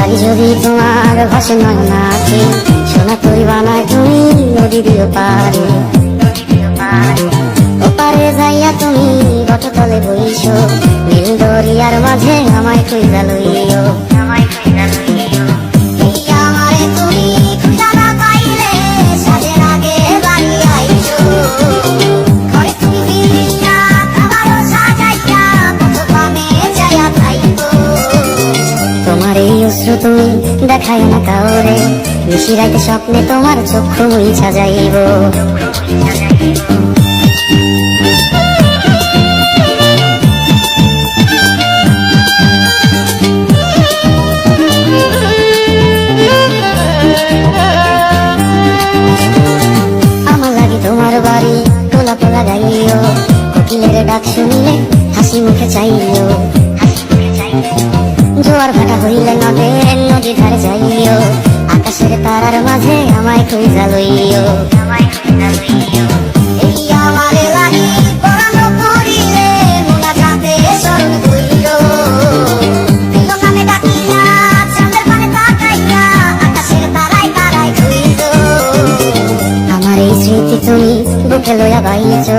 লাগি যদি তোমার ভাসে নয়ন আঁখি, সোনা তরি বানায় তুমি নদী দিও পারে। ওপারে যাইয়া তুমি বটতলে বইছো, নীল দরিয়ার মাঝে আমায় কইরা লইও। তোমার এই অশ্রু তুমি দেখায় না কাউরে, নিশিরাইতে স্বপ্নে তোমার চক্ষু মুইছা যাইব। আমার লাগি তোমার বাড়ি পোলা পোলা গাইও, কোকিলের ডাক শুনিলে হাসি মুখে চাইও। জোয়ার ভাটা হইলে নদীর ধারে যাইও, আকাশের তারার মাঝে আমায় কইরা লইও। আমার এই স্মৃতি তুমি বুকে লইয়া বাইছো,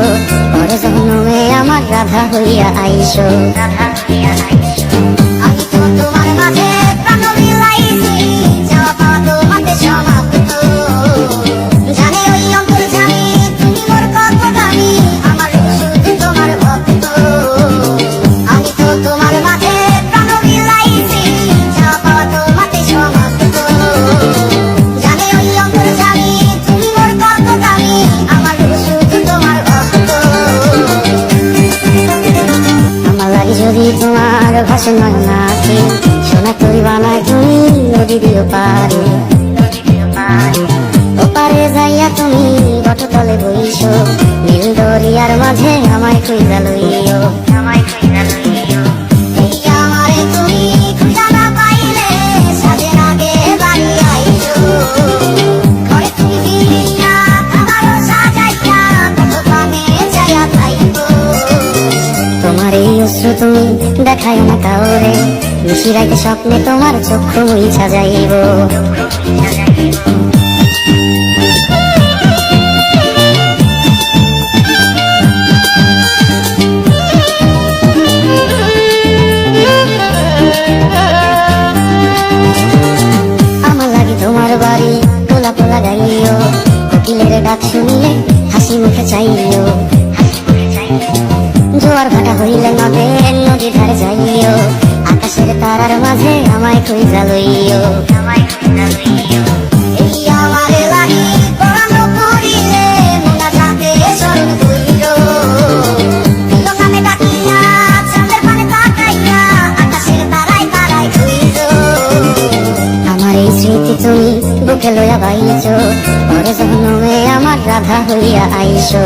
পরে জন্মে আমার রাধা হইয়া আইসো। যদি তোমার ভাসে নয়ন আঁখি, সোনা তরি বানায় তুমি নদী দিও পারে। ওপারে যাইয়া তুমি বটতলে বইছো, নীল দরিয়ার মাঝে আমায় কইরা লইও। তোমার এই অশ্রু তুমি দেখায় না কাউরে, নিশিরাইতে স্বপ্নে তোমার চক্ষু মুইছা যাইব। আমার লাগি তোমার বাড়ি পোলা পোলা গাইও, কোকিলের ডাক শুনিলে হাসি মুখে চাইও। জোয়ার ভাটা হইলে নদীর ধারে যাইও, আকাশের তারার মাঝে আমায় কইরা লইও। আমার এই স্মৃতি তুমি বুকে লইয়া বাইছো, পরে জন্মে আমার রাধা হইয়া আইসো।